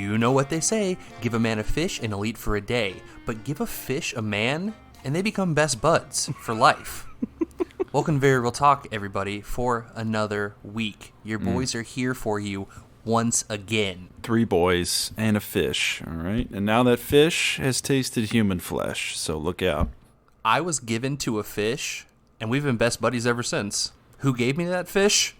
You know what they say, give a man a fish and he'll eat for a day, but give a fish a man and they become best buds for life. Welcome to Very Real Talk, everybody, for another week. Your boys are here for you once again. 3 boys and a fish, all right? And now that fish has tasted human flesh, so look out. I was given to a fish, and we've been best buddies ever since. Who gave me that fish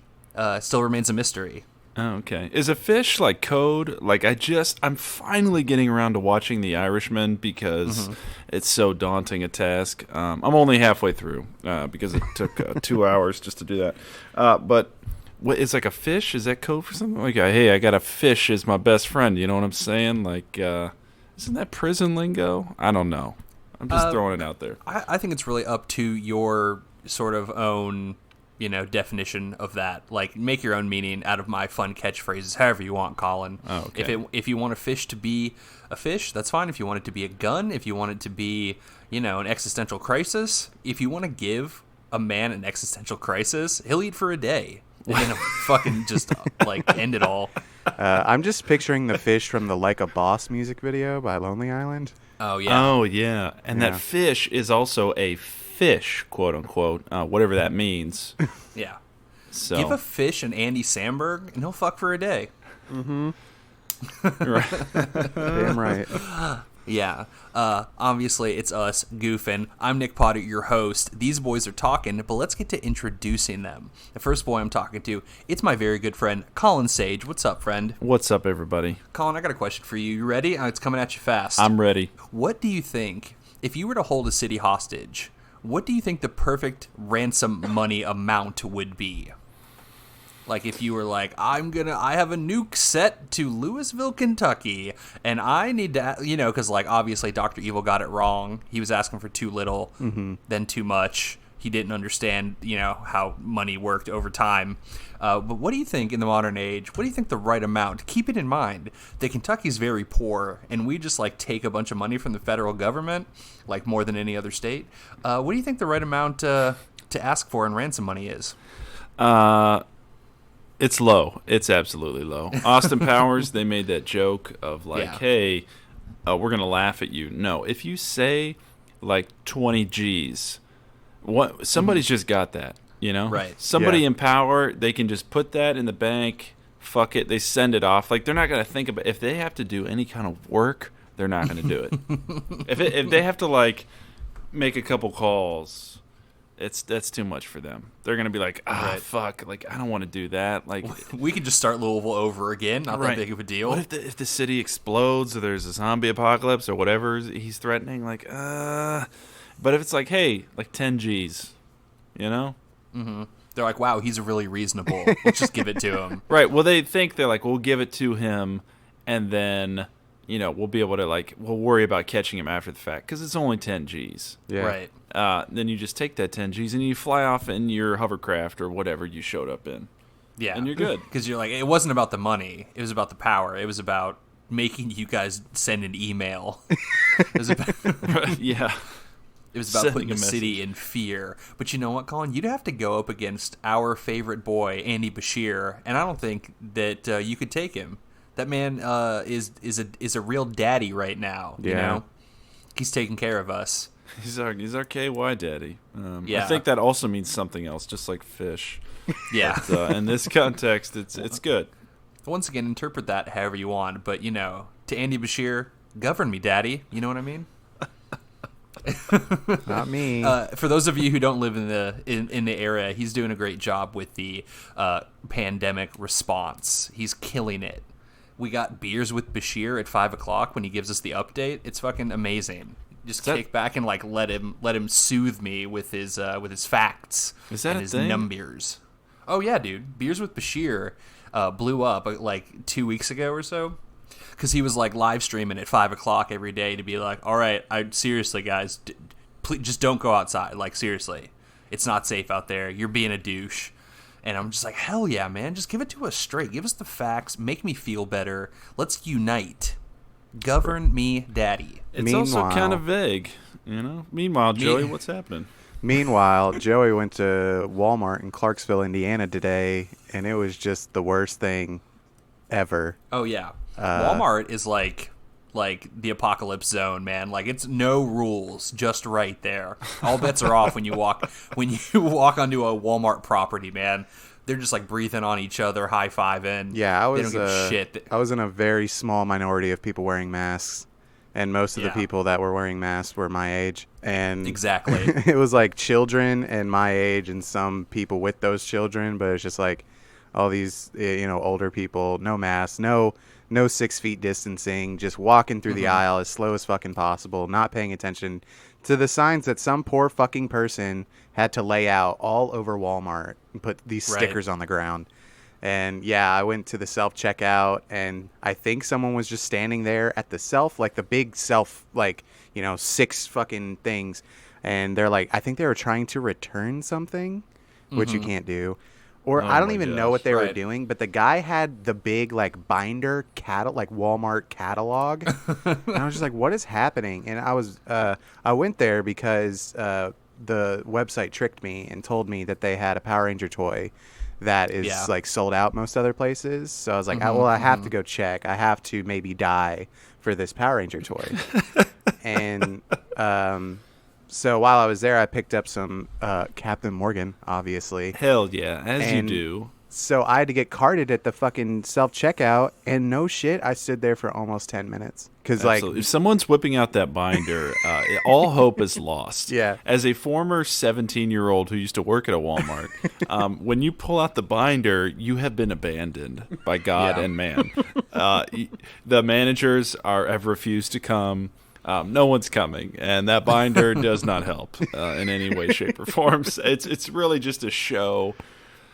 still remains a mystery. Oh, okay. Is a fish like code? Like I'm finally getting around to watching The Irishman because it's so daunting a task. I'm only halfway through because it took 2 hours just to do that. But what is like a fish? Is that code for something? Like, hey, I got a fish as my best friend. You know what I'm saying? Like, isn't that prison lingo? I don't know. I'm just throwing it out there. I think it's really up to your sort of own, definition of that. Like, make your own meaning out of my fun catchphrases, however you want, Collin. Oh, okay. If you want a fish to be a fish, that's fine. If you want it to be a gun, if you want it to be, an existential crisis, if you want to give a man an existential crisis, he'll eat for a day. And then fucking just, end it all. I'm just picturing the fish from the Like a Boss music video by Lonely Island. Oh, yeah. Oh, yeah. And that fish is also a fish, quote unquote, whatever that means. Yeah. So give a fish an Andy Samberg, and he'll fuck for a day. Mm-hmm. Right. Damn right. Yeah. Obviously, it's us goofing. I'm Nick Potter, your host. These boys are talking, but let's get to introducing them. The first boy I'm talking to, it's my very good friend, Collin Sage. What's up, friend? What's up, everybody? Collin, I got a question for you. You ready? It's coming at you fast. I'm ready. What do you think, if you were to hold a city hostage, what do you think the perfect ransom money amount would be? Like, if you were like, I have a nuke set to Louisville, Kentucky, and I need to, because, obviously Dr. Evil got it wrong. He was asking for too little, then too much. He didn't understand, how money worked over time. But what do you think in the modern age? What do you think the right amount? Keep it in mind that Kentucky's very poor, and we just, take a bunch of money from the federal government, more than any other state. What do you think the right amount to ask for in ransom money is? It's low. It's absolutely low. Austin Powers, they made that joke of hey, we're going to laugh at you. No, if you say 20 G's, somebody's just got that, Right. Somebody in power, they can just put that in the bank, fuck it, they send it off. They're not going to think about if they have to do any kind of work, they're not going to do it. If they have to make a couple calls, that's too much for them. They're gonna be like, fuck, I don't want to do that. We could just start Louisville over again. Not that big of a deal. What if the city explodes or there's a zombie apocalypse or whatever he's threatening? But if it's hey, 10 G's, Mm-hmm. They're like, wow, he's really reasonable. Let's just give it to him. Right. Well, they think they're we'll give it to him, and then we'll be able to we'll worry about catching him after the fact because it's only 10 G's. Yeah. Right. Then you just take that 10 G's and you fly off in your hovercraft or whatever you showed up in. Yeah. And you're good. Because you're it wasn't about the money. It was about the power. It was about making you guys send an email. Yeah. It was about putting the city in fear. But you know what, Collin? You'd have to go up against our favorite boy, Andy Bashir, and I don't think that you could take him. That man is a real daddy right now. Yeah. He's taking care of us. He's our KY daddy. Yeah. I think that also means something else, just like fish. Yeah. But, in this context, it's good. Once again, interpret that however you want. But to Andy Bashir, govern me, daddy. You know what I mean? Not me. For those of you who don't live in the area, he's doing a great job with the pandemic response. He's killing it. We got beers with Bashir at 5:00 when he gives us the update. It's fucking amazing. Just kick back and let him soothe me with his facts and his numbers. Oh yeah, dude. Beers with Bashir blew up 2 weeks ago or so. Because he was live streaming at 5:00 every day to be all right, seriously, guys, please just don't go outside. Seriously, it's not safe out there. You're being a douche. And I'm just hell yeah, man. Just give it to us straight. Give us the facts. Make me feel better. Let's unite. Govern me, daddy. It's also kind of vague, Meanwhile, Joey, what's happening? Meanwhile, Joey went to Walmart in Clarksville, Indiana today, and it was just the worst thing ever. Oh yeah, Walmart is like the apocalypse zone, man. Like it's no rules, just right there. All bets are off when you walk onto a Walmart property, man. They're just like breathing on each other, high fiving. Yeah, they don't give a shit. I was in a very small minority of people wearing masks, and most of the people that were wearing masks were my age. And exactly, it was like children and my age, and some people with those children. But it's just like all these, older people, no masks, no 6 feet distancing, just walking through the aisle as slow as fucking possible, not paying attention to the signs that some poor fucking person had to lay out all over Walmart and put these stickers on the ground. And yeah, I went to the self-checkout, and I think someone was just standing there at the self, like the big self, 6 fucking things. And they're like, I think they were trying to return something, which you can't do. Or I don't even know what they were doing, but the guy had the big binder Walmart catalog. And I was just like, what is happening? And I went there because the website tricked me and told me that they had a Power Ranger toy that is sold out most other places. So I was like, I have to go check. I have to maybe die for this Power Ranger toy. And so while I was there, I picked up some Captain Morgan, obviously. Hell yeah, as you do. So I had to get carded at the fucking self-checkout, and no shit, I stood there for almost 10 minutes. Because if someone's whipping out that binder, all hope is lost. Yeah. As a former 17-year-old who used to work at a Walmart, when you pull out the binder, you have been abandoned by God and man. The managers have refused to come. No one's coming, and that binder does not help in any way, shape, or form. It's really just a show.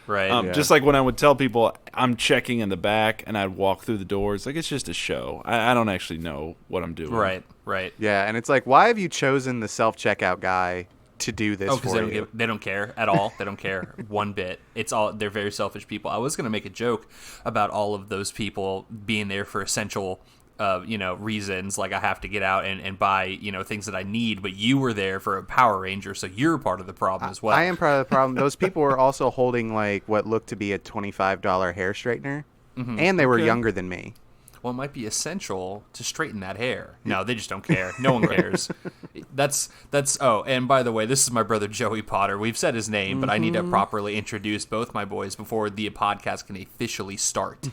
Right. Just like when I would tell people I'm checking in the back and I'd walk through the doors, it's just a show. I don't actually know what I'm doing. Right. Yeah, and it's like, why have you chosen the self-checkout guy to do this for you? They don't care at all. They don't care one bit. They're very selfish people. I was going to make a joke about all of those people being there for essential reasons, like I have to get out and buy, things that I need, but you were there for a Power Ranger, so you're part of the problem as well. I am part of the problem. Those people were also holding what looked to be a $25 hair straightener, and they were younger than me. Well, it might be essential to straighten that hair. No, they just don't care. No one cares. And by the way, this is my brother Joey Potter. We've said his name, but I need to properly introduce both my boys before the podcast can officially start.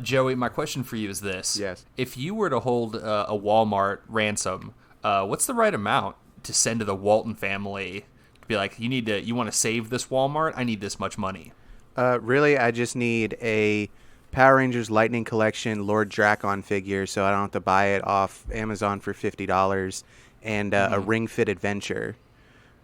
Joey, my question for you is this. Yes. If you were to hold a Walmart ransom, what's the right amount to send to the Walton family? To be like, you want to save this Walmart? I need this much money. Really, I just need a Power Rangers Lightning Collection Lord Drakon figure, so I don't have to buy it off Amazon for $50, and a Ring Fit Adventure.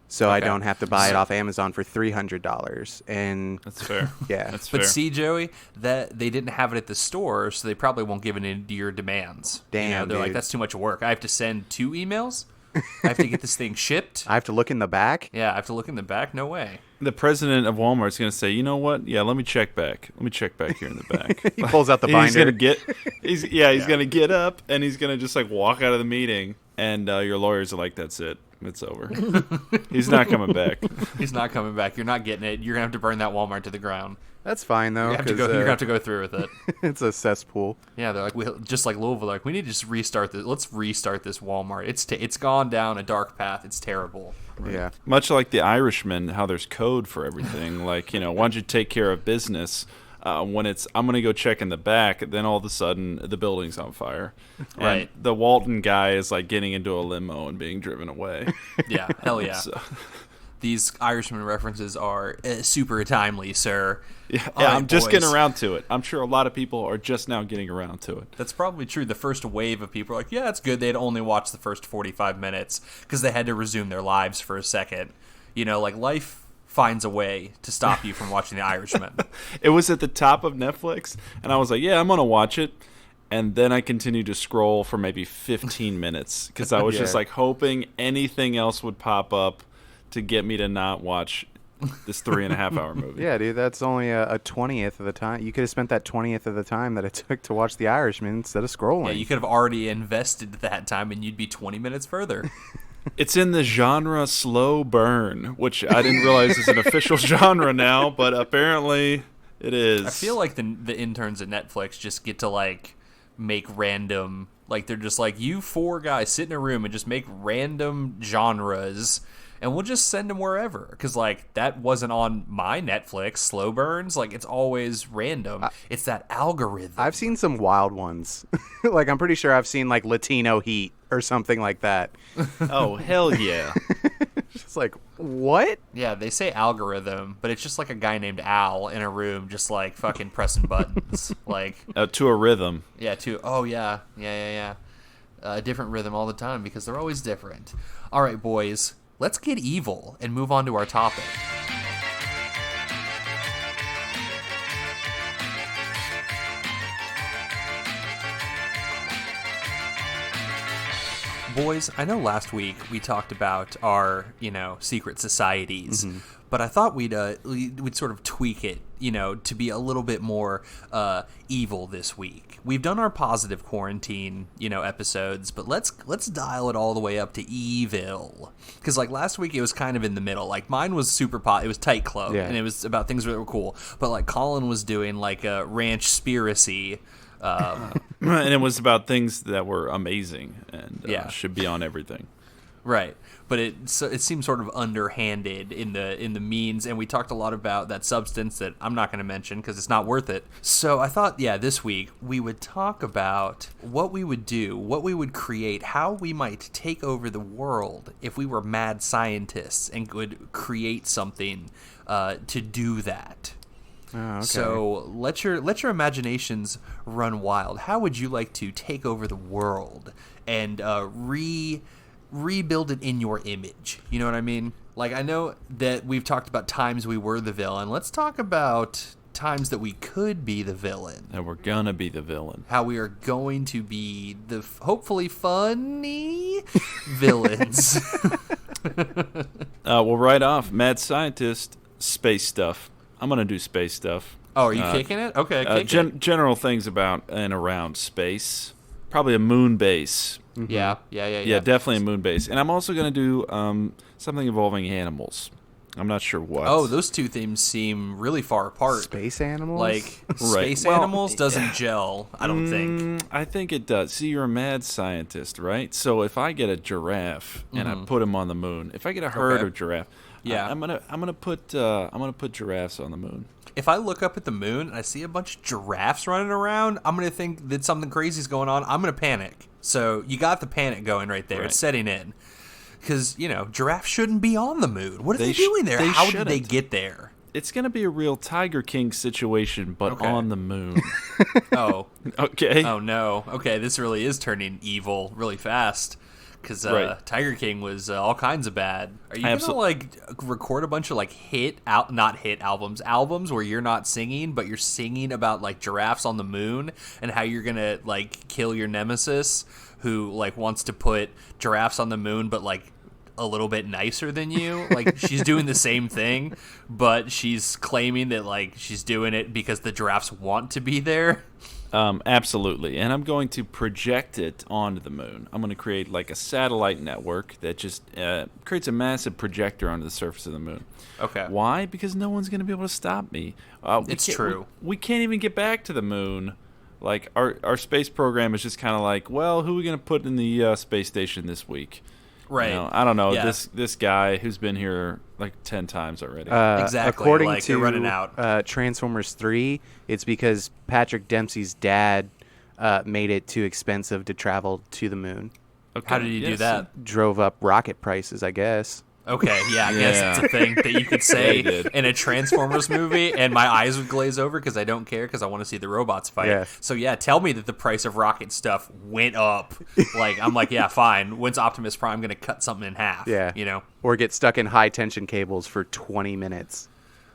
So I don't have to buy it off Amazon for $300, and that's fair. Yeah, that's fair. But see, Joey, that they didn't have it at the store, so they probably won't give it into your demands. Damn, they're dude. like, that's too much work. I have to send 2 emails. I have to get this thing shipped. I have to look in the back. Yeah, I have to look in the back. No way. The president of Walmart is going to say, you know what? Yeah, let me check back. Let me check back here in the back. He pulls out the binder. He's going to get up and he's going to just walk out of the meeting, and your lawyers are like, that's it. It's over. He's not coming back. He's not coming back. You're not getting it. You're going to have to burn that Walmart to the ground. That's fine, though. You're going to have to go through with it. It's a cesspool. Yeah, they're like, just like Louisville, we need to just restart this. Let's restart this Walmart. It's gone down a dark path. It's terrible. Right? Yeah. Much like the Irishman, how there's code for everything. Why don't you take care of business? When I'm going to go check in the back, then all of a sudden the building's on fire. Right. And the Walton guy is getting into a limo and being driven away. Yeah, hell yeah. These Irishman references are super timely, sir. Yeah, I'm just getting around to it. I'm sure a lot of people are just now getting around to it. That's probably true. The first wave of people are like, yeah, it's good. They'd only watched the first 45 minutes because they had to resume their lives for a second. Life finds a way to stop you from watching The Irishman. It was at the top of Netflix, and I was like, yeah, I'm going to watch it. And then I continued to scroll for maybe 15 minutes because I was just hoping anything else would pop up to get me to not watch this 3.5-hour movie. Yeah, dude, that's only a 20th of the time. You could have spent that 20th of the time that it took to watch The Irishman instead of scrolling. Yeah, you could have already invested that time and you'd be 20 minutes further. It's in the genre slow burn, which I didn't realize is an official genre now, but apparently It is. I feel like the interns at Netflix just get to like make random, like they're just like, you 4 guys sit in a room and just make random genres, and we'll just send them wherever, because like that wasn't on my Netflix. Slow burns, like it's always random. It's that algorithm. I've seen some wild ones. Like I'm pretty sure I've seen like Latino Heat or something like that. Oh, hell yeah. It's like, what? Yeah, they say algorithm, but it's just like a guy named Al in a room just like fucking pressing buttons. Like To a rhythm. yeah, a different rhythm all the time because they're always different. All right, boys, let's get evil and move on to our topic. Boys, I know last week we talked about our, secret societies, but I thought we'd sort of tweak it, to be a little bit more evil this week. We've done our positive quarantine, episodes, but let's dial it all the way up to evil. Because like last week it was kind of in the middle. Like mine was super it was Tight Club, and it was about things that were cool. But like Collin was doing like a ranch spiracy. And it was about things that were amazing and should be on everything. Right, but it seems sort of underhanded in the means, and we talked a lot about that substance that I'm not going to mention because it's not worth it. So I thought, this week we would talk about what we would do, what we would create, how we might take over the world if we were mad scientists and could create something to do that. Oh, okay. So let your imaginations run wild. How would you like to take over the world and rebuild it in your image? You know what I mean? Like, I know that we've talked about times we were the villain. Let's talk about times that we could be the villain. And we're gonna be the villain. How we are going to be the hopefully funny villains. Well, right off, mad scientist, space stuff. I'm going to do space stuff. Oh, are you kicking it? Okay, general things about and around space. Probably a moon base. Mm-hmm. Yeah, definitely a moon base. And I'm also going to do something involving animals. I'm not sure what. Oh, those two themes seem really far apart. Space animals? Like, Right. space animals doesn't gel, I don't think. I think it does. See, you're a mad scientist, right? So if I get a giraffe and I put him on the moon, if I get a herd of giraffe, I'm gonna put giraffes on the moon. If I look up at the moon and I see a bunch of giraffes running around, I'm gonna think that something crazy is going on. I'm gonna panic. So you got the panic going right there. Right. It's setting in. Because, giraffes shouldn't be on the moon. What are they doing there? How did they get there? It's going to be a real Tiger King situation, but on the moon. Oh. Okay. Oh, no. Okay, this really is turning evil really fast. Because Tiger King was all kinds of bad. Are you going to, record a bunch of, not hit albums where you're not singing, but you're singing about, giraffes on the moon and how you're going to, kill your nemesis who, wants to put giraffes on the moon, but, a little bit nicer than you? She's doing the same thing, but she's claiming that, she's doing it because the giraffes want to be there? Absolutely. And I'm going to project it onto the moon. I'm going to create a satellite network that just creates a massive projector onto the surface of the moon. Okay. Why? Because no one's going to be able to stop me. It's true. We can't even get back to the moon. Our space program is just kind of who are we going to put in the space station this week? Right. I don't know. Yeah. This guy who's been here 10 times already. Exactly. According to they're running out. Transformers 3, it's because Patrick Dempsey's dad made it too expensive to travel to the moon. Okay. How did he do that? Drove up rocket prices, I guess. Okay, yeah, I guess it's a thing that you could say in a Transformers movie, and my eyes would glaze over because I don't care because I want to see the robots fight. Yeah. So yeah, tell me that the price of rocket stuff went up. I'm yeah, fine. When's Optimus Prime going to cut something in half? Yeah, or get stuck in high tension cables for 20 minutes.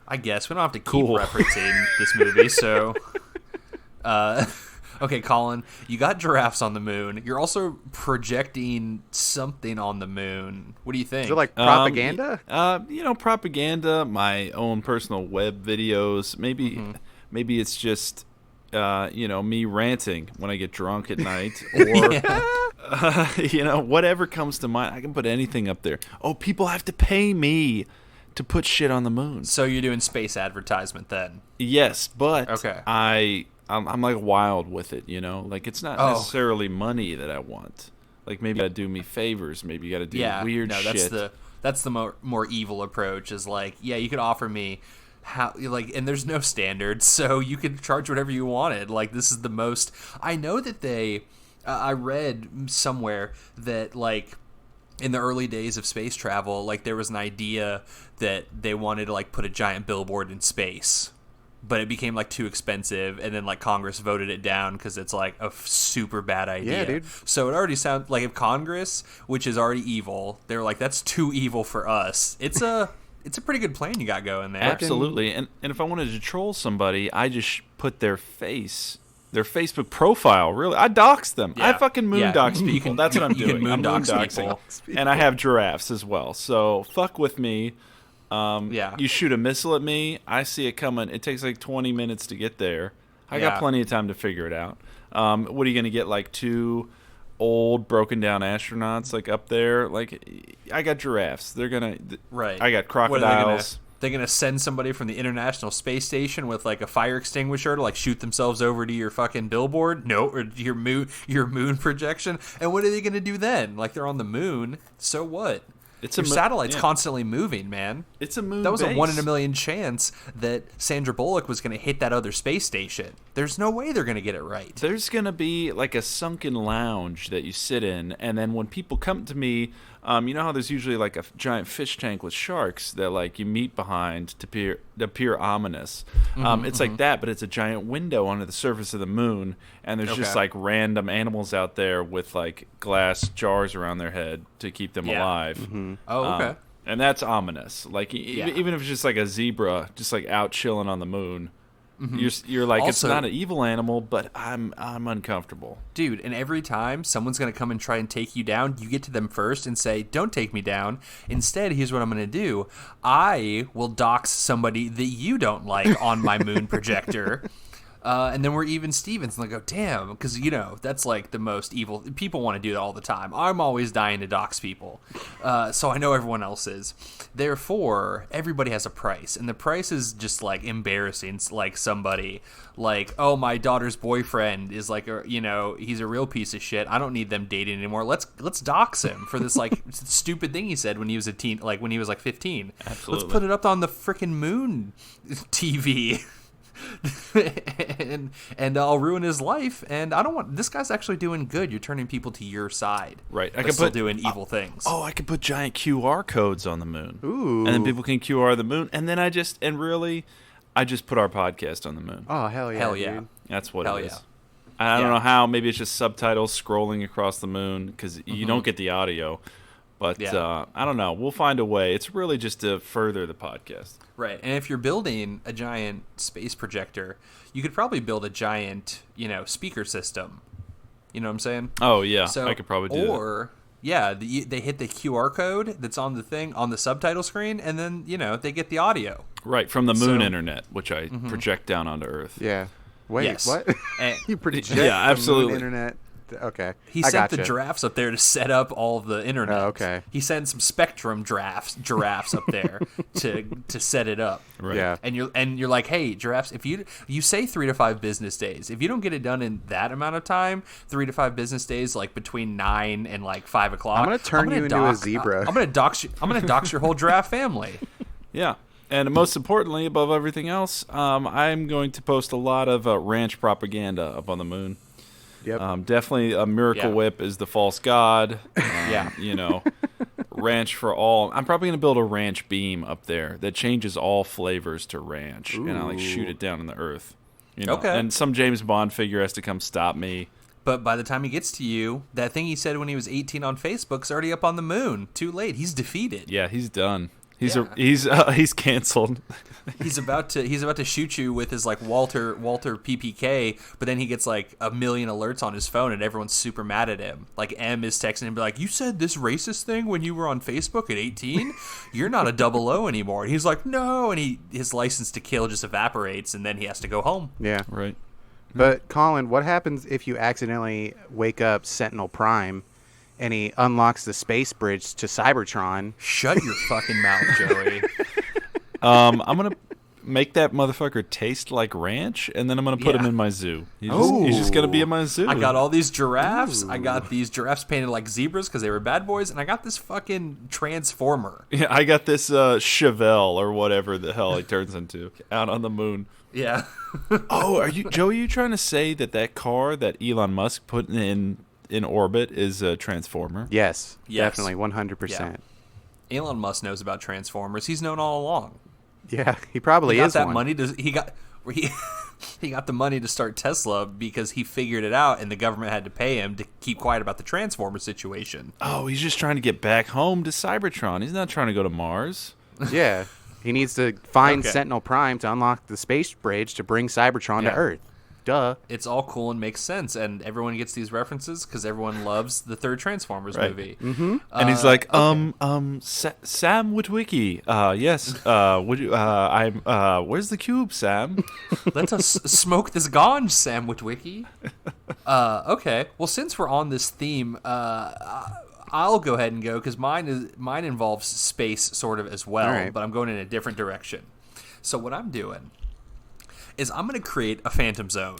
I guess we don't have to keep referencing this movie. So, okay, Collin, you got giraffes on the moon. You're also projecting something on the moon. What do you think? Is it propaganda? Propaganda, my own personal web videos. Maybe it's just, me ranting when I get drunk at night. Or, whatever comes to mind. I can put anything up there. Oh, people have to pay me to put shit on the moon. So you're doing space advertisement then? Yes, but Okay. I'm like wild with it, you know? Like it's not necessarily money that I want. Like maybe you gotta do me favors, maybe you gotta do weird shit. That's the more evil approach is like, you could offer me how, like, and there's no standards, so you could charge whatever you wanted. Like, this is the most, I know that I read somewhere that, like, in the early days of space travel, like, there was an idea that they wanted to, like, put a giant billboard in space, but it became, like, too expensive, and then, like, Congress voted it down because it's, like, a super bad idea. Yeah, dude. So it already sounds like if Congress, which is already evil, they were like, that's too evil for us. It's a pretty good plan you got going there. Absolutely. And if I wanted to troll somebody, I just put their Facebook profile, really. I dox them. Yeah. I fucking moon dox You people. can- That's what I'm you doing. can moon I'm dox doxing. people. And I have giraffes as well. So fuck with me. You shoot a missile at me, I see it coming. It takes like 20 minutes to get there. I got plenty of time to figure it out. What are you going to get, like 2 old broken down astronauts like up there? Like I got giraffes. They're going to I got crocodiles. They're gonna send somebody from the International Space Station with like a fire extinguisher to like shoot themselves over to your fucking billboard, or your moon projection. And what are they gonna do then? Like, they're on the moon, so what? Your satellite's constantly moving, man. It's a moon. That was base. a 1 in a million chance that Sandra Bullock was gonna hit that other space station. There's no way they're gonna get it right. There's gonna be like a sunken lounge that you sit in, and then when people come to me, you know how there's usually like a giant fish tank with sharks that like you meet behind to appear ominous. It's like that, but it's a giant window under the surface of the moon, and there's just like random animals out there with like glass jars around their head to keep them alive. Mm-hmm. Oh, okay. And that's ominous. Like even if it's just like a zebra, just like out chilling on the moon. You're like, also, it's not an evil animal, but I'm uncomfortable, dude. And every time someone's gonna come and try and take you down, you get to them first and say, "Don't take me down." Instead, here's what I'm gonna do: I will dox somebody that you don't like on my moon projector. And then we're even Stevens, and they go, damn, because, you know, that's like the most evil. People want to do that all the time. I'm always dying to dox people. So I know everyone else is. Therefore, everybody has a price. And the price is just like embarrassing. It's like somebody like, oh, my daughter's boyfriend is like, you know, he's a real piece of shit. I don't need them dating anymore. Let's dox him for this like stupid thing he said when he was a teen, like when he was like 15. Absolutely. Let's put it up on the freaking moon TV. and I'll ruin his life, and I don't want. This guy's actually doing good. You're turning people to your side, right? I can still doing evil things. Oh, I could put giant QR codes on the moon. Ooh, and then people can QR the moon, and then I just put our podcast on the moon. Oh, hell yeah, dude. That's what it is. Yeah. I don't know how. Maybe it's just subtitles scrolling across the moon because you don't get the audio. But I don't know. We'll find a way. It's really just to further the podcast. Right. And if you're building a giant space projector, you could probably build a giant, you know, speaker system. You know what I'm saying? Oh, yeah. So, I could probably do that. Or, yeah, they hit the QR code that's on the thing, on the subtitle screen, and then, you know, they get the audio. Right, from the moon internet, which I project down onto Earth. Yeah. Wait, yes. what? You project absolutely. the moon internet? Okay. He sent the giraffes up there to set up all the internet. Oh, okay. He sent some Spectrum giraffes up there to set it up. Right. Yeah. And you're like, hey, giraffes, if you say 3 to 5 business days, if you don't get it done in that amount of time, 3 to 5 business days, like between 9 and like 5 o'clock, I'm gonna turn you into a zebra. I'm gonna dox your whole giraffe family. Yeah. And most importantly, above everything else, I'm going to post a lot of ranch propaganda up on the moon. Yep. Definitely a Miracle Whip is the false god. You know, ranch for all. I'm probably going to build a ranch beam up there that changes all flavors to ranch. Ooh. And I like shoot it down in the earth. You know? Okay. And some James Bond figure has to come stop me. But by the time he gets to you, that thing he said when he was 18 on Facebook's already up on the moon. Too late. He's defeated. Yeah, he's done. He's canceled. He's about to shoot you with his like Walter PPK, but then he gets like a million alerts on his phone and everyone's super mad at him. Like M is texting him, be like, "You said this racist thing when you were on Facebook at 18. You're not a 00 anymore." And he's like, "No," and his license to kill just evaporates, and then he has to go home. Yeah. Right. But Colin, what happens if you accidentally wake up Sentinel Prime? And he unlocks the space bridge to Cybertron. Shut your fucking mouth, Joey. I'm gonna make that motherfucker taste like ranch, and then I'm gonna put him in my zoo. He's just gonna be in my zoo. I got all these giraffes. I got these giraffes painted like zebras because they were bad boys, and I got this fucking transformer. Yeah, I got this Chevelle or whatever the hell it turns into out on the moon. Yeah. Oh, Joe? Are you trying to say that car that Elon Musk put in orbit is a transformer? Yes. Yes. Definitely 100%. Elon Musk knows about transformers. He's known all along. Yeah, he probably He got is that one. money. He got the money to start Tesla because he figured it out, and the government had to pay him to keep quiet about the transformer situation. Oh, he's just trying to get back home to Cybertron. He's not trying to go to Mars. Yeah. He needs to find Okay. Sentinel Prime to unlock the space bridge to bring Cybertron to Earth. Duh. It's all cool and makes sense, and everyone gets these references because everyone loves the third Transformers movie. Mm-hmm. And he's like, Sam Witwicky. Yes. Would you? Where's the cube, Sam? Let us smoke this ganj, Sam Witwicky. Okay. Well, since we're on this theme, I'll go ahead and go because mine involves space sort of as well, right. but I'm going in a different direction. So what I'm doing is I'm going to create a Phantom Zone,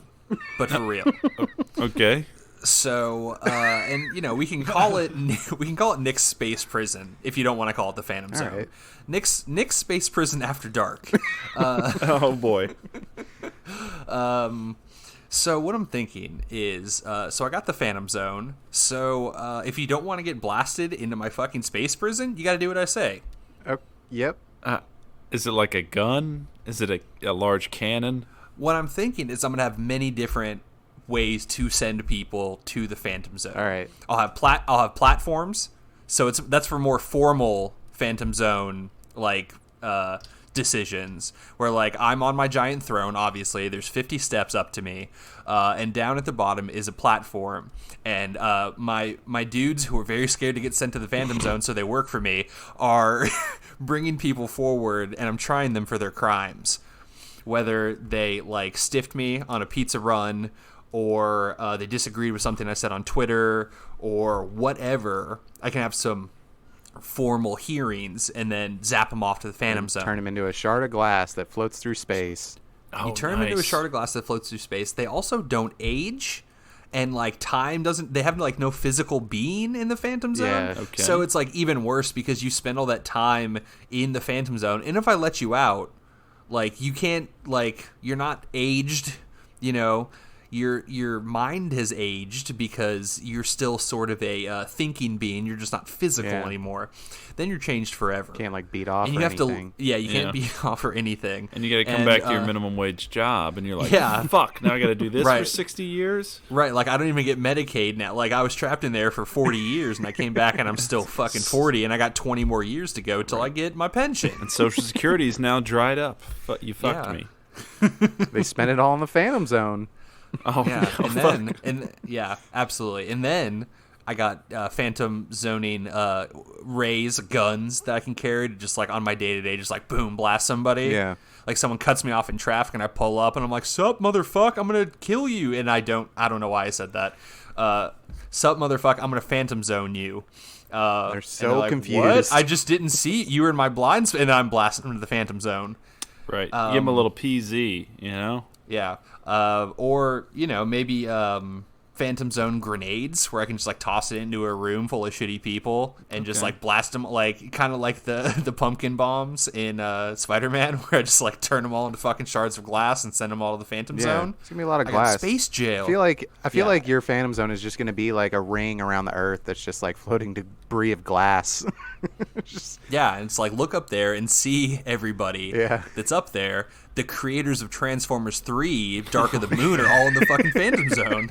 but for real. Okay. So, and we can call it Nick's Space Prison if you don't want to call it the Phantom Zone. right. Nick's Space Prison After Dark. Oh boy. So what I'm thinking is, so I got the Phantom Zone. So if you don't want to get blasted into my fucking space prison, you got to do what I say. Oh, yep. Is it like a gun? Is it a large cannon? What I'm thinking is I'm gonna have many different ways to send people to the Phantom Zone. All right. I'll have platforms. So that's for more formal Phantom Zone decisions where I'm on my giant throne. Obviously, there's 50 steps up to me, and down at the bottom is a platform. And my dudes who are very scared to get sent to the Phantom Zone, so they work for me, are bringing people forward, and I'm trying them for their crimes. Whether they stiffed me on a pizza run, or they disagreed with something I said on Twitter, or whatever, I can have some formal hearings and then zap them off to the Phantom Zone. Turn him into a shard of glass that floats through space. You turn them into a shard of glass that floats through space. They also don't age, and time doesn't. They have no physical being in the Phantom Zone. Yeah. Okay. So it's even worse because you spend all that time in the Phantom Zone, and if I let you out, you can't, you're not aged, your mind has aged because you're still sort of a thinking being. You're just not physical anymore. Then you're changed forever. Can't beat off and you or have anything. you can't beat off or anything. And you got to come back to your minimum wage job, and you're like, Yeah. fuck, now I got to do this for Right. 60 years? Right, I don't even get Medicaid now. I was trapped in there for 40 years, and I came back, and I'm still fucking 40, and I got 20 more years to go till I get my pension. And Social Security is now dried up. You fucked Yeah. me. They spent it all in the Phantom Zone. Oh, Yeah, no, and absolutely. And then I got Phantom Zoning rays, guns that I can carry to just on my day-to-day, just boom, blast somebody. Yeah. Someone cuts me off in traffic and I pull up and I'm like, sup, motherfuck, I'm gonna kill you. And I don't know why I said that. Sup, motherfuck, I'm gonna Phantom Zone you. They're so and they're confused. What? I just didn't see you were in my blinds, and I'm blasting them to the Phantom Zone. Right. Give him a little PZ, Yeah. Or, maybe Phantom Zone grenades where I can just toss it into a room full of shitty people and just blast them kind of like the pumpkin bombs in Spider-Man where I just turn them all into fucking shards of glass and send them all to the Phantom Zone. It's gonna be a lot of I glass. got space jail. I feel like your Phantom Zone is just gonna be a ring around the Earth that's just floating debris of glass. Yeah, and it's look up there and see everybody that's up there. The creators of Transformers 3, Dark of the Moon, are all in the fucking Phantom Zone.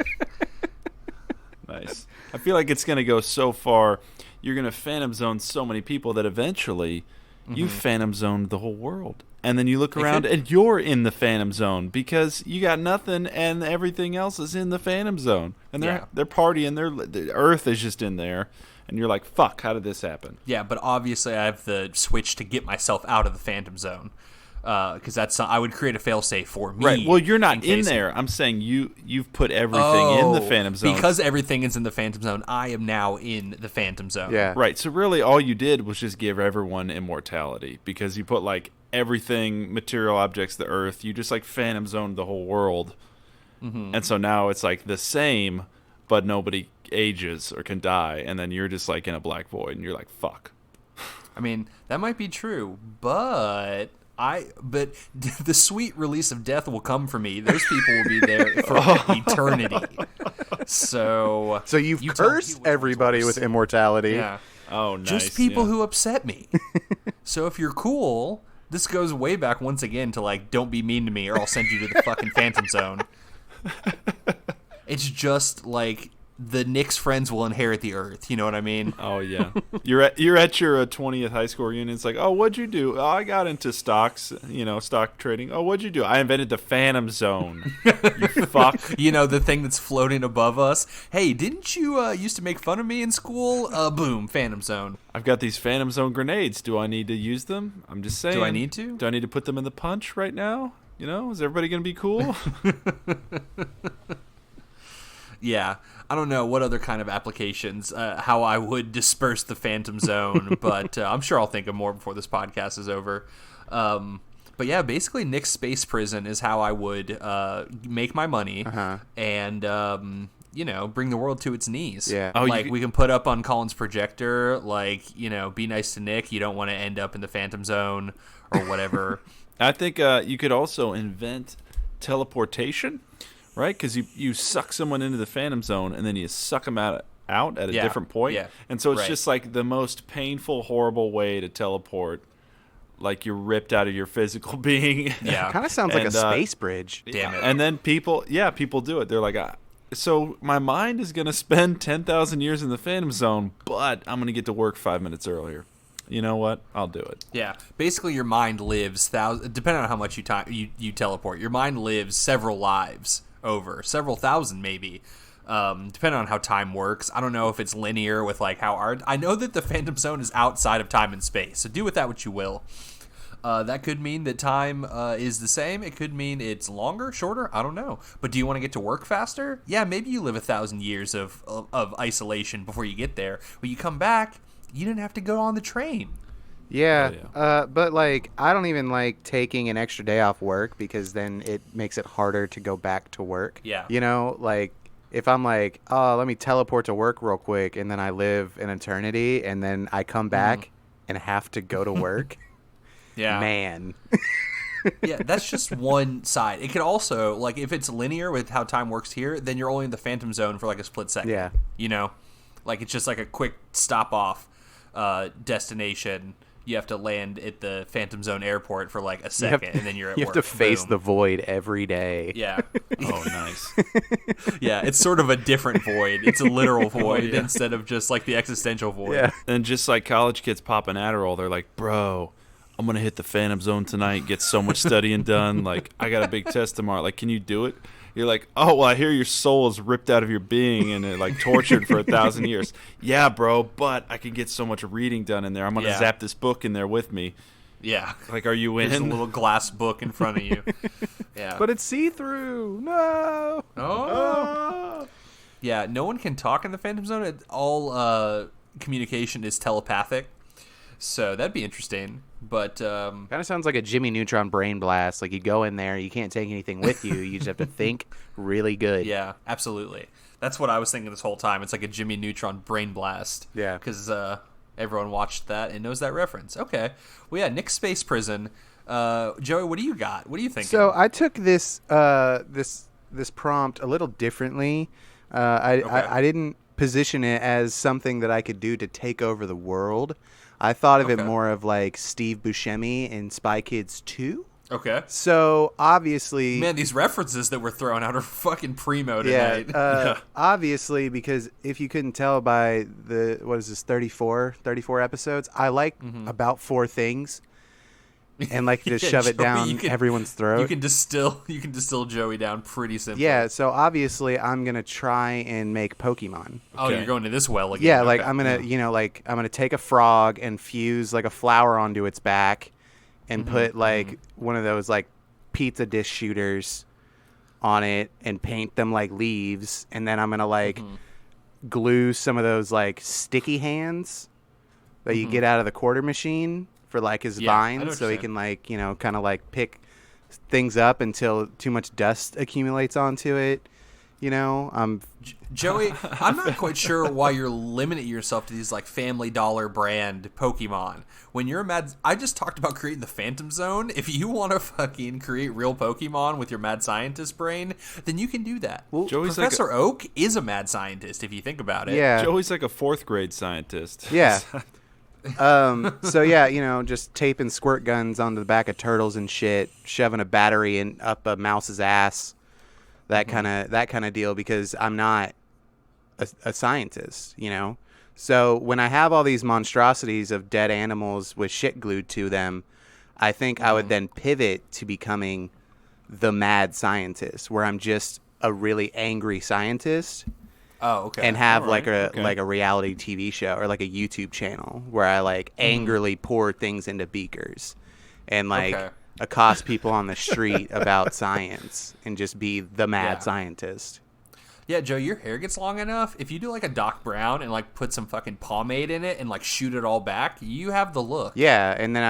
Nice. I feel like it's going to go so far. You're going to Phantom Zone so many people that eventually you Phantom Zoned the whole world. And then you look around and you're in the Phantom Zone because you got nothing and everything else is in the Phantom Zone. And they're partying. The Earth is just in there. And you're like, fuck, how did this happen? Yeah, but obviously I have the switch to get myself out of the Phantom Zone. Because I would create a failsafe for me. Right. Well, you're not in there. I'm saying you've put everything in the Phantom Zone. Because everything is in the Phantom Zone, I am now in the Phantom Zone. Yeah. Right. So really, all you did was just give everyone immortality because you put everything, material objects, the Earth. You just like phantom zoned the whole world. And so now it's like the same, but nobody ages or can die, and then you're just like in a black void, and you're like, fuck. I mean, that might be true, but the sweet release of death will come for me. Those people will be there for eternity. So you've cursed everybody with immortality. Yeah. Oh, nice. Just people who upset me. So if you're cool, this goes way back once again to like, don't be mean to me or I'll send you to the fucking Phantom Zone. It's just like the Knicks friends will inherit the Earth. You know what I mean? Oh yeah. You're at your 20th high school reunion. It's like, oh, what'd you do? Oh, I got into stocks. Stock trading. Oh, what'd you do? I invented the Phantom Zone. You fuck. The thing that's floating above us. Hey, didn't you used to make fun of me in school? Boom, Phantom Zone. I've got these Phantom Zone grenades. Do I need to use them? I'm just saying. Do I need to? Do I need to put them in the punch right now? Is everybody gonna be cool? Yeah, I don't know what other kind of applications, how I would disperse the Phantom Zone, but I'm sure I'll think of more before this podcast is over. But yeah, basically Nick's Space Prison is how I would make my money and, bring the world to its knees. Yeah. Oh, we can put up on Collin's projector, be nice to Nick. You don't want to end up in the Phantom Zone or whatever. I think you could also invent teleportation. Right, because you suck someone into the Phantom Zone and then you suck them out at a different point. Yeah. And so it's just like the most painful, horrible way to teleport. Like you're ripped out of your physical being. Yeah. Kind of sounds like a space bridge. Damn it. And then people do it. They're like, so my mind is going to spend 10,000 years in the Phantom Zone, but I'm going to get to work 5 minutes earlier. You know what? I'll do it. Yeah. Basically, your mind lives, depending on how much you teleport, your mind lives several lives over, several thousand maybe, depending on how time works. I don't know if it's linear with like how I know that the Phantom Zone is outside of time and space, so do with that what you will. That could mean that time is the same. It could mean it's longer, shorter. I don't know. But do you want to get to work faster? Yeah, maybe you live 1,000 years of isolation before you get there. When you come back, you didn't have to go on the train. Yeah, but like I don't even like taking an extra day off work because then it makes it harder to go back to work. Yeah. Like if I'm like, oh, let me teleport to work real quick and then I live an eternity and then I come back and have to go to work. Yeah. Man. Yeah, that's just one side. It could also, like, if it's linear with how time works here, then you're only in the Phantom Zone for like a split second. Yeah. Like it's just like a quick stop off destination. You have to land at the Phantom Zone airport for like a second, and then you're at work. You have to face Boom. the void every day. Yeah. Oh, nice. Yeah, it's sort of a different void. It's a literal void instead of just like the existential void. Yeah. And just like college kids popping Adderall, they're like, bro, I'm going to hit the Phantom Zone tonight, get so much studying done. Like, I got a big test tomorrow. Like, can you do it? You're like, oh, well, I hear your soul is ripped out of your being and like tortured for 1,000 years. Yeah, bro, but I can get so much reading done in there. I'm going to zap this book in there with me. Yeah. Like, are you in? There's a little glass book in front of you. Yeah. But it's see-through. No. Oh. Yeah, no one can talk in the Phantom Zone. All communication is telepathic. So that'd be interesting. But Kind of sounds like a Jimmy Neutron brain blast. Like you go in there, you can't take anything with you. You just have to think really good. Yeah, absolutely. That's what I was thinking this whole time. It's like a Jimmy Neutron brain blast. Yeah. Because everyone watched that and knows that reference. Okay. Well, yeah, Nick's Space Prison. Joey, what do you got? What are you thinking? So I took this this prompt a little differently. I didn't position it as something that I could do to take over the world. I thought of it more of like Steve Buscemi in Spy Kids 2. Okay. So obviously, Man, these references that we're throwing out are fucking primo tonight. Obviously, because if you couldn't tell by the, what is this, 34 episodes, I like about 4 things and like to Yeah, shove it Joey, down everyone's throat. You can distill Joey down pretty simply. Yeah, so obviously I'm going to try and make Pokemon. Oh, Okay. you're going to this well again. Yeah, Okay. like I'm going to, I'm going to take a frog and fuse like a flower onto its back and put like one of those like pizza dish shooters on it and paint them like leaves, and then I'm going to like glue some of those like sticky hands that you get out of the quarter machine for like his Yeah, I know vines, what so you're he saying. can like kind of like pick things up until too much dust accumulates onto it. Joey, I'm not quite sure why you're limiting yourself to these like Family Dollar brand Pokemon. When you're I just talked about creating the Phantom Zone. If you want to fucking create real Pokemon with your mad scientist brain, then you can do that. Well, Joey's Professor Oak is a mad scientist if you think about it. Yeah. Joey's like a 4th grade scientist. Yeah. So yeah, just taping squirt guns onto the back of turtles and shit, shoving a battery up a mouse's ass, that kind of deal, because I'm not a scientist, So when I have all these monstrosities of dead animals with shit glued to them, I think I would then pivot to becoming the mad scientist, where I'm just a really angry scientist. Oh, okay. And have All right. like a reality TV show or like a YouTube channel where I like angrily pour things into beakers and like accost people on the street about science and just be the mad scientist. Yeah, Joe, your hair gets long enough. If you do like a Doc Brown and like put some fucking pomade in it and like shoot it all back, you have the look. Yeah, and then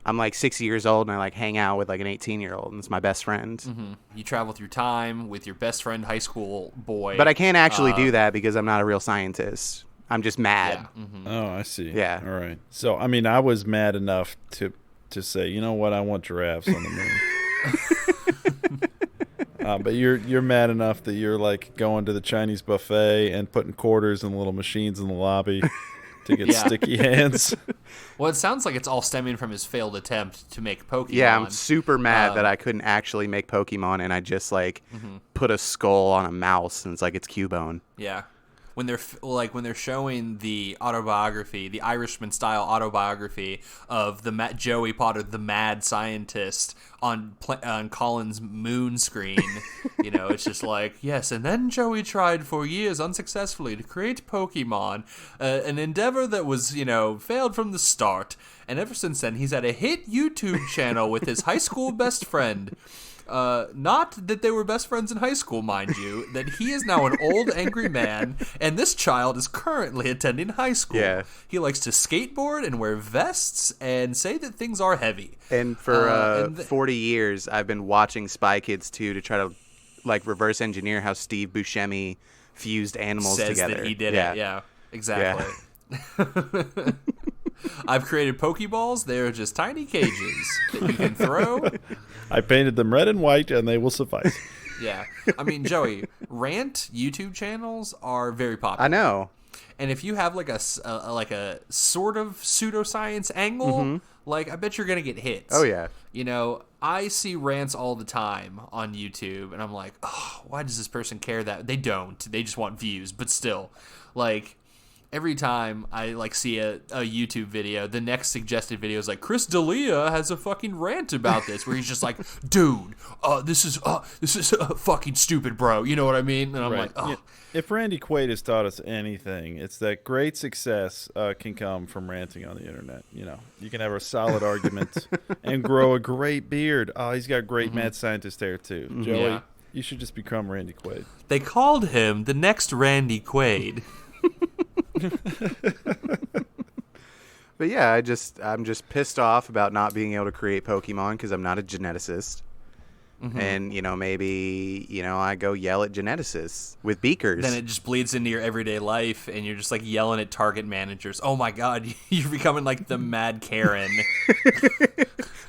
I'm like 60 years old and I like hang out with like an 18-year-old and it's my best friend. Mm-hmm. You travel through time with your best friend, high school boy. But I can't actually do that because I'm not a real scientist. I'm just mad. Yeah. Mm-hmm. Oh, I see. Yeah. All right. So, I mean, I was mad enough to say, you know what, I want giraffes on the moon. But you're mad enough that you're like going to the Chinese buffet and putting quarters in little machines in the lobby to get sticky hands. Well, it sounds like it's all stemming from his failed attempt to make Pokemon. Yeah, I'm super mad that I couldn't actually make Pokemon and I just like put a skull on a mouse and it's like it's Cubone. Yeah. When they're showing the autobiography, the Irishman style autobiography of the Joey Potter, the mad scientist, on Collin's moon screen, it's just like, yes, and then Joey tried for years unsuccessfully to create Pokemon, an endeavor that was failed from the start, and ever since then he's had a hit YouTube channel with his high school best friend. Not that they were best friends in high school, mind you, that he is now an old, angry man, and this child is currently attending high school. Yeah. He likes to skateboard and wear vests and say that things are heavy. And for 40 years, I've been watching Spy Kids 2 to try to like reverse engineer how Steve Buscemi fused animals Says together. that he did it. Yeah, exactly. Yeah. I've created Pokeballs. They're just tiny cages that you can throw. I painted them red and white, and they will suffice. Yeah. I mean, Joey, rant YouTube channels are very popular. I know. And if you have like a sort of pseudoscience angle, like I bet you're gonna get hits. Oh yeah. I see rants all the time on YouTube, and I'm like, oh, why does this person care that? They don't. They just want views. But still, like, every time I like see a YouTube video, the next suggested video is like, Chris D'Elia has a fucking rant about this, where he's just like, dude, this is fucking stupid, bro. You know what I mean? And I'm like, oh. Yeah. If Randy Quaid has taught us anything, it's that great success can come from ranting on the internet. You can have a solid argument and grow a great beard. Oh, he's got great mad scientist hair too. Joey, you should just become Randy Quaid. They called him the next Randy Quaid. But yeah, I'm just pissed off about not being able to create Pokemon because I'm not a geneticist. And maybe I go yell at geneticists with beakers. Then it just bleeds into your everyday life, and you're just like yelling at Target managers. Oh my God, you're becoming like the mad Karen.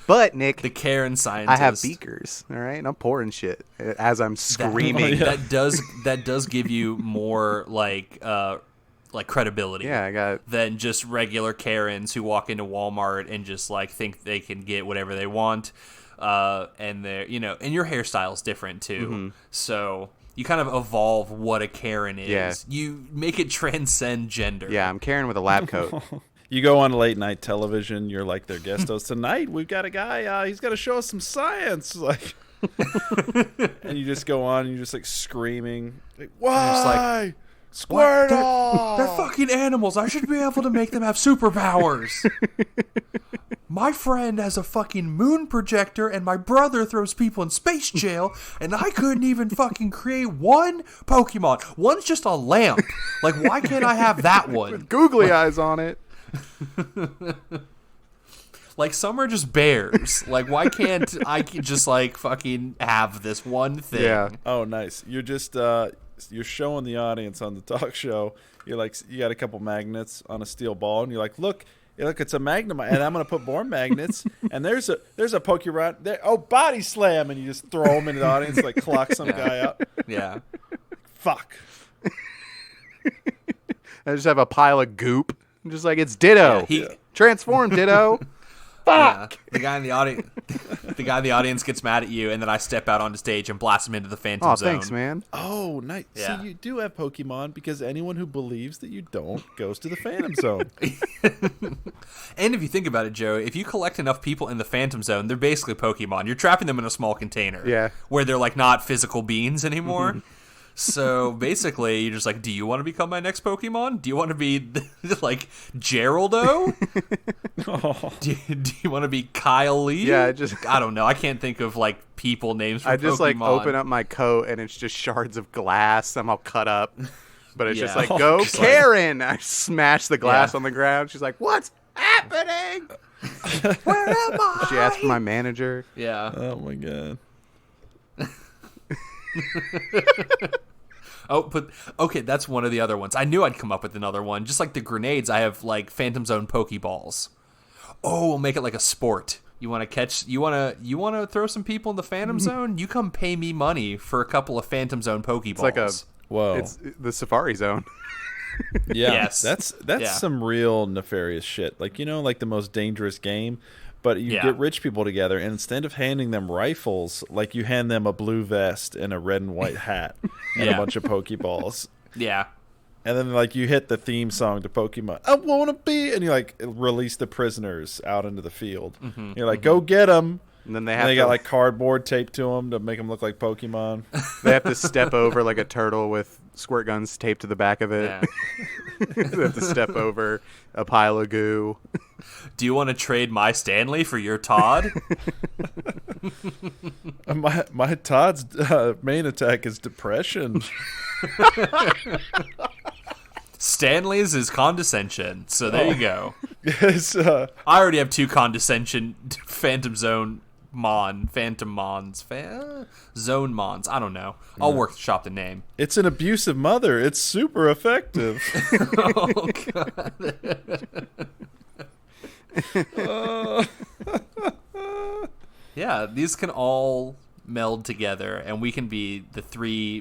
But Nick, the Karen scientist. I have beakers, all right, and I'm pouring shit as I'm screaming. That does give you more like credibility. Yeah, I got than just regular Karens who walk into Walmart and just like think they can get whatever they want. And they're, and your hairstyle's different too. So you kind of evolve what a Karen is. Yeah. You make it transcend gender. Yeah, I'm Karen with a lab coat. You go on late night television. You're like their guest host. Tonight we've got a guy. He's got to show us some science. Like, and you just go on and you're just like screaming. Like, why? Squirtle! They're fucking animals. I should be able to make them have superpowers. My friend has a fucking moon projector, and my brother throws people in space jail, and I couldn't even fucking create one Pokemon. One's just a lamp. Like, why can't I have that one? Googly eyes on it. Like, some are just bears. Like, why can't I just, like, fucking have this one thing? Yeah. Oh, nice. You're just you're showing the audience on the talk show. You're like, you got a couple magnets on a steel ball, and you're like, look, it's a magnet, and I'm gonna put more magnets. And there's a Pokemon there. Oh, body slam, and you just throw them into the audience, like clock some guy up. Yeah. Fuck. I just have a pile of goop. I'm just like, it's Ditto. Yeah, Transform, Ditto. Fuck. Yeah. The guy in the audience gets mad at you, and then I step out onto stage and blast him into the Phantom Zone. Thanks, man. Oh, nice. Yeah. So you do have Pokemon, because anyone who believes that you don't goes to the Phantom Zone. And if you think about it, Joe, if you collect enough people in the Phantom Zone, they're basically Pokemon. You're trapping them in a small container. Yeah. Where they're, like, not physical beings anymore. So basically, you're just like, do you want to become my next Pokemon? Do you want to be, like, Geraldo? Do you want to be Kyle Lee? Yeah, I don't know. I can't think of, like, people names from I just, Pokemon. like, open up my coat, and it's just shards of glass. I'm all cut up. But it's just Yeah. like, go, Just like- Karen! I smash the glass Yeah. on the ground. She's like, what's happening? Where am I? She asked for my manager. Yeah. Oh, my God. Oh, but okay, that's one of the other ones. I knew I'd come up with another one. Just like the grenades, I have like Phantom Zone Pokeballs. Oh, we'll make it like a sport. You want to throw some people in the Phantom Zone? You come pay me money for a couple of Phantom Zone Pokeballs. It's like Whoa. it's the Safari Zone. Yeah, Yes. that's Yeah. some real nefarious shit. Like, like the most dangerous game, but you Yeah. get rich people together, and instead of handing them rifles, like you hand them a blue vest and a red and white hat and a Yeah. bunch of Pokeballs. Yeah. And then, like, you hit the theme song to Pokemon. I want to be, and you like release the prisoners out into the field. You're like, go get them. And then they And have they to got like cardboard taped to them to make them look like Pokemon. they have to step over like a turtle with squirt guns taped to the back of it. Yeah. They have to step over a pile of goo. Do you want to trade my Stanley for your Todd? My Todd's main attack is depression. Stanley's is condescension. So there you go. Yes, I already have 2 condescension Phantom Zone Zone Mons. I don't know. I'll workshop the name. it's an abusive mother. It's super effective. Oh, God. Yeah, these can all meld together, and we can be the three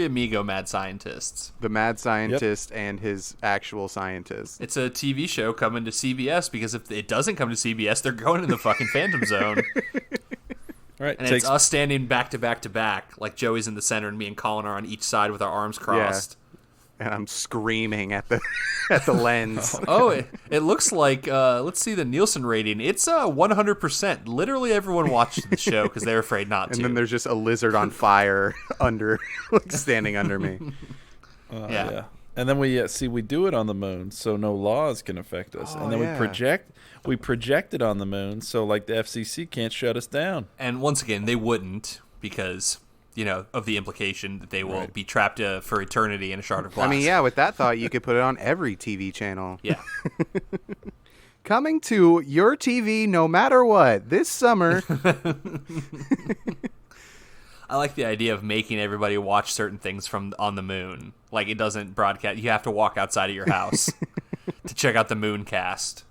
amigo mad scientists. The mad scientist and his actual scientist. It's a TV show coming to CBS, because if it doesn't come to CBS, they're going in the fucking Phantom Zone. All right, And it's us standing back to back to back, like Joey's in the center and me and Collin are on each side with our arms crossed. And I'm screaming at the lens. Oh, it looks like, let's see the Nielsen rating. It's 100%. Literally everyone watched the show because they're afraid not to. And then there's just a lizard on fire standing under me. Yeah. And then we do it on the moon, so no laws can affect us. Oh, And then yeah. we project it on the moon, so like the FCC can't shut us down. And once again, they wouldn't, because, of the implication that they will be trapped for eternity in a shard of glass. I mean, yeah, with that thought, you could put it on every TV channel. Yeah. Coming to your TV no matter what this summer. I like the idea of making everybody watch certain things from on the moon. Like, it doesn't broadcast. You have to walk outside of your house to check out the Mooncast.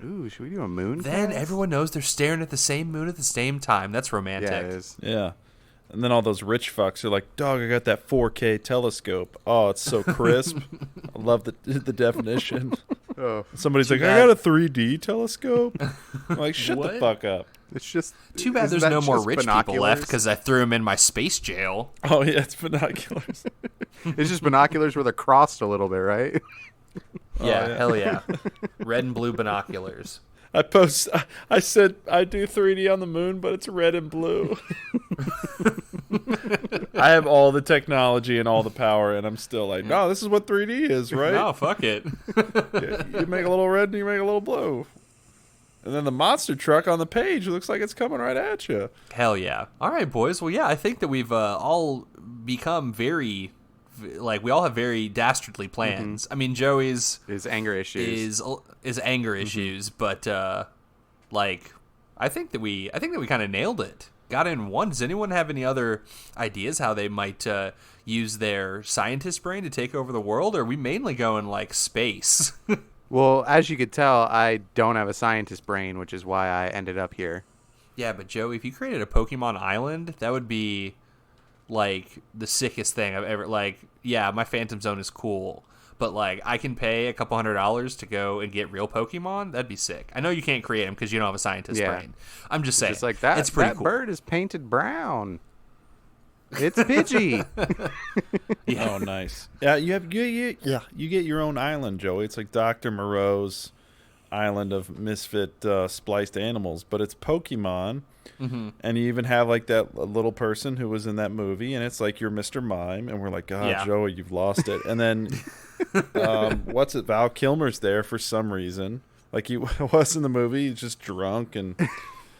Ooh, should we do a moon? Then cast? everyone knows they're staring at the same moon at the same time. That's romantic. Yeah, it is. Yeah. And then all those rich fucks are like, dog, I got that 4K telescope. Oh, it's so crisp. I love the definition. Oh, Somebody's like, bad. I got a 3D telescope. I'm like, shut the What? fuck up. it's just Too bad isn't there's that no more just rich people binoculars? left, because I threw them in my space jail. Oh, yeah, it's binoculars. It's just binoculars where they're crossed a little bit, right? Yeah, hell yeah. Red and blue binoculars. I said I do 3D on the moon, but it's red and blue. I have all the technology and all the power, and I'm still like, no, this is what 3D is, right? No, fuck it. You make a little red and you make a little blue. And then the monster truck on the page looks like it's coming right at you. Hell yeah. All right, boys. Well, yeah, I think that we've all become very, we all have very dastardly plans. I mean, Joey's Is anger issues. is anger issues, but like, I think that we kind of nailed it. Got in one. Does anyone have any other ideas how they might use their scientist brain to take over the world? Or are we mainly going like space? Well, as you could tell, I don't have a scientist brain, which is why I ended up here. Yeah, but Joey, if you created a Pokemon Island, that would be like the sickest thing I've ever. Like, yeah, my Phantom Zone is cool, but like I can pay a couple $100 to go and get real Pokemon. That'd be sick. I know you can't create them because you don't have a scientist brain. I'm just saying, just like that. It's pretty that cool. bird is painted brown. It's Pidgey. Yeah. Oh, nice. Yeah, you get your own island, Joey. It's like Dr. Moreau's island of misfit spliced animals, but it's Pokemon. Mm-hmm. And you even have like that little person who was in that movie, and it's like you're Mr. Mime, and we're like, God, Joey, you've lost it. And then what's it? Val Kilmer's there for some reason. Like he was in the movie, he's just drunk and.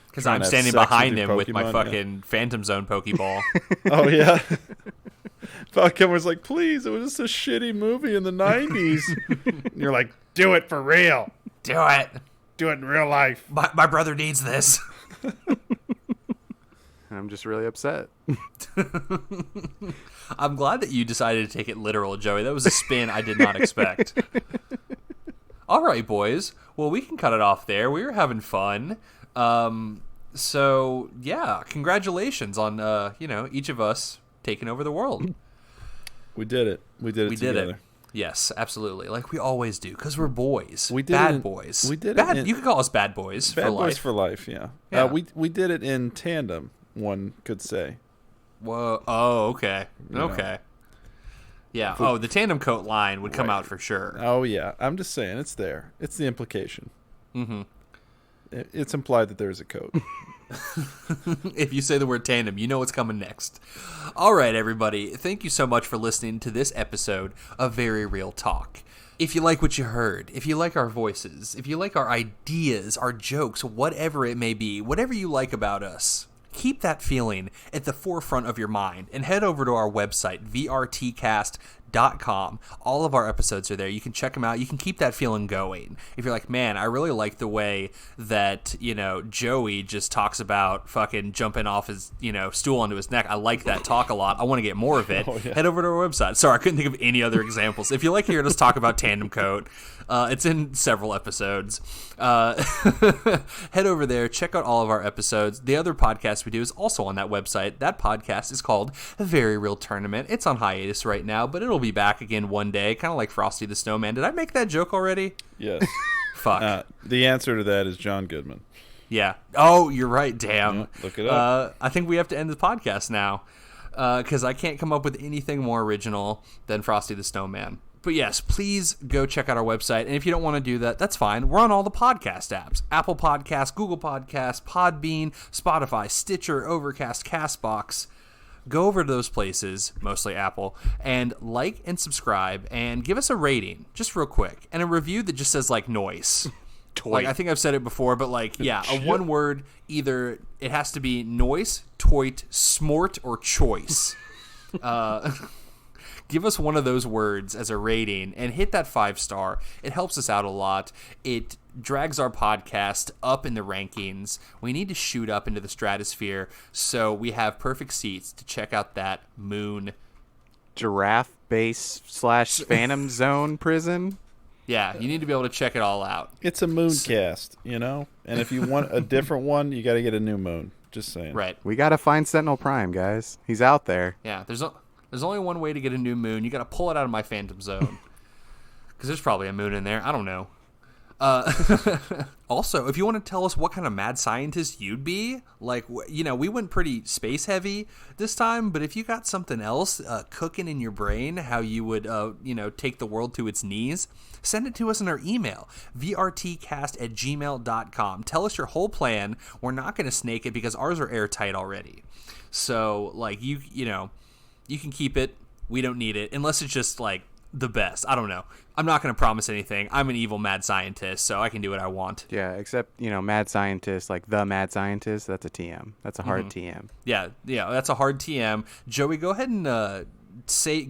Because I'm standing behind him with my fucking Phantom Zone Pokeball. Oh, yeah. Val Kilmer's like, please, it was just a shitty movie in the 90s. And you're like, do it for real. Do it. Do it in real life. My brother needs this. I'm just really upset. I'm glad that you decided to take it literal, Joey. That was a spin I did not expect. All right, boys. Well, we can cut it off there. We were having fun. So yeah, congratulations on each of us taking over the world. We did it. We did it together. Yes, absolutely. Like we always do, because we're boys. We did bad boys. We did it. You could call us bad boys for life. Bad boys for life. Yeah. We did it in tandem. One could say. Whoa. Oh, okay. Okay. Yeah. Oh, the tandem coat line would come out for sure. Oh yeah. I'm just saying it's there. It's the implication. Mm-hmm. It's implied that there's a coat. If you say the word tandem, you know what's coming next. All right, everybody. Thank you so much for listening to this episode of Very Real Talk. If you like what you heard, if you like our voices, if you like our ideas, our jokes, whatever it may be, whatever you like about us, keep that feeling at the forefront of your mind and head over to our website, vrtcast.com. All of our episodes are there. You can check them out. You can keep that feeling going. If you're like, man, I really like the way that, Joey just talks about fucking jumping off his, stool onto his neck. I like that talk a lot. I want to get more of it. Head over to our website. Sorry, I couldn't think of any other examples. If you like hearing us talk about Tandem Coat, it's in several episodes. Head over there. Check out all of our episodes. The other podcast we do is also on that website. That podcast is called Very Real Tournament. It's on hiatus right now, but it'll be back again one day, kind of like Frosty the Snowman. Did I make that joke already? Yes. Fuck. The answer to that is John Goodman. Yeah. Oh, you're right. Damn. Yeah, look it up. I think we have to end the podcast now because I can't come up with anything more original than Frosty the Snowman. But yes, please go check out our website. And if you don't want to do that, that's fine. We're on all the podcast apps. Apple Podcasts, Google Podcasts, Podbean, Spotify, Stitcher, Overcast, CastBox. Go over to those places, mostly Apple, and like and subscribe and give us a rating, just real quick, and a review that just says, like, noise. Like, I think I've said it before, but, like, yeah, a one word, either it has to be noise, toit, smort, or choice. Give us one of those words as a rating and hit that 5-star. It helps us out a lot. It drags our podcast up in the rankings. We need to shoot up into the stratosphere so we have perfect seats to check out that moon. Giraffe base / Phantom Zone prison. Yeah, you need to be able to check it all out. It's a mooncast, And if you want a different one, you got to get a new moon. Just saying. Right. We got to find Sentinel Prime, guys. He's out there. Yeah, there's only one way to get a new moon. You got to pull it out of my Phantom Zone. Because there's probably a moon in there. I don't know. Also, if you want to tell us what kind of mad scientist you'd be, like, we went pretty space heavy this time, but if you got something else cooking in your brain, how you would, take the world to its knees, send it to us in our email, vrtcast@gmail.com. Tell us your whole plan. We're not going to snake it because ours are airtight already. So, like, you can keep it. We don't need it unless it's just, like, the best. I don't know. I'm not going to promise anything. I'm an evil mad scientist, so I can do what I want. Yeah, except, mad scientist, like the mad scientist, that's a TM. That's a hard TM. Yeah, that's a hard TM. Joey, go ahead and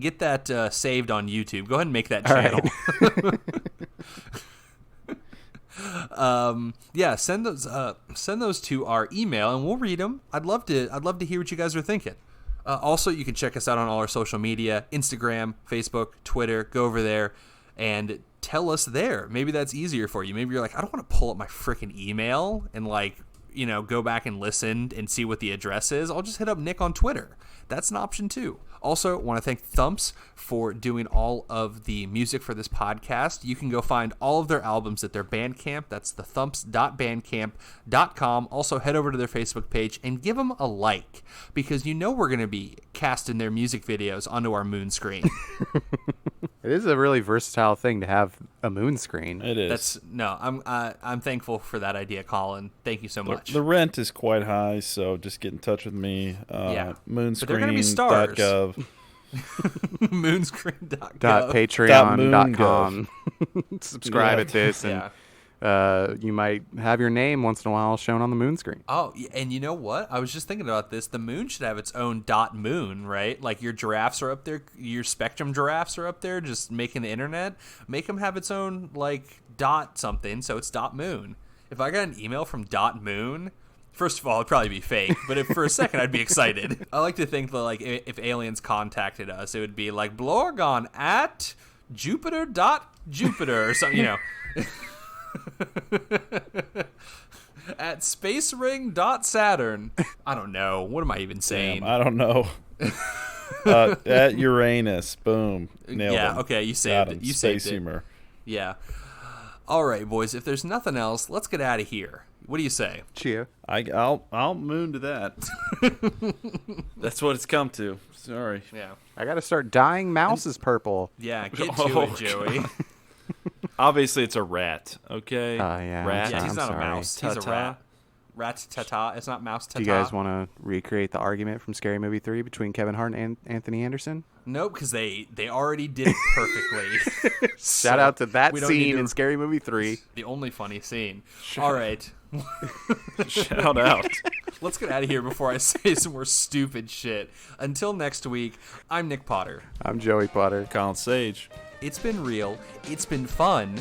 get that saved on YouTube. Go ahead and make that channel. Yeah, send those to our email and we'll read them. I'd love to hear what you guys are thinking. Also, you can check us out on all our social media, Instagram, Facebook, Twitter. Go over there and tell us there. Maybe that's easier for you. Maybe you're like, I don't want to pull up my freaking email and go back and listen and see what the address is. I'll just hit up Nick on Twitter. That's an option too. Also, want to thank Thumps for doing all of the music for this podcast. You can go find all of their albums at their Bandcamp. That's the thumps.bandcamp.com. Also, head over to their Facebook page and give them a like because we're going to be casting their music videos onto our moon screen. It is a really versatile thing to have a moon screen. It is. I'm thankful for that idea, Colin. Thank you so much. The rent is quite high, so just get in touch with me. Moonscreen.gov. But they're going to be stars. Moonscreen.gov. Patreon.com. Subscribe at this, and Yeah. you might have your name once in a while shown on the moon screen. Oh, and you know what? I was just thinking about this. The moon should have its own .moon, right? Like your giraffes are up there, your Spectrum giraffes are up there just making the internet. Make them have its own, dot something, so it's .moon. If I got an email from .moon, first of all, it'd probably be fake, but if for a second, I'd be excited. I like to think that, if aliens contacted us, it would be like Blorgon at Jupiter.Jupiter or something, at spacering.saturn. I don't know. What am I even saying? Damn, I don't know. At Uranus. Boom. Nailed him. Okay, you saved it. You saved Space it. humor. Yeah. All right, boys. If there's nothing else, let's get out of here. What do you say? Cheer. I'll moon to that. That's what it's come to. Sorry. Yeah. I got to start dyeing mouses purple. Yeah, get to it, Joey. Obviously, it's a rat. Okay. Yeah. Rat. Yeah, he's I'm not sorry. a mouse. He's a Ta-ta. rat. Rat ta-ta. It's not mouse ta-ta. Do you guys want to recreate the argument from Scary Movie 3 between Kevin Hart and Anthony Anderson? Nope, because they already did it perfectly. Shout out to that we don't need scene to- in Scary Movie 3. The only funny scene. All right. Shout out. Let's get out of here before I say some more stupid shit. Until next week, I'm Nick Potter. I'm Joey Potter. Colin Sage. It's been real. It's been fun.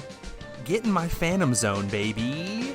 Get in my Phantom Zone, baby.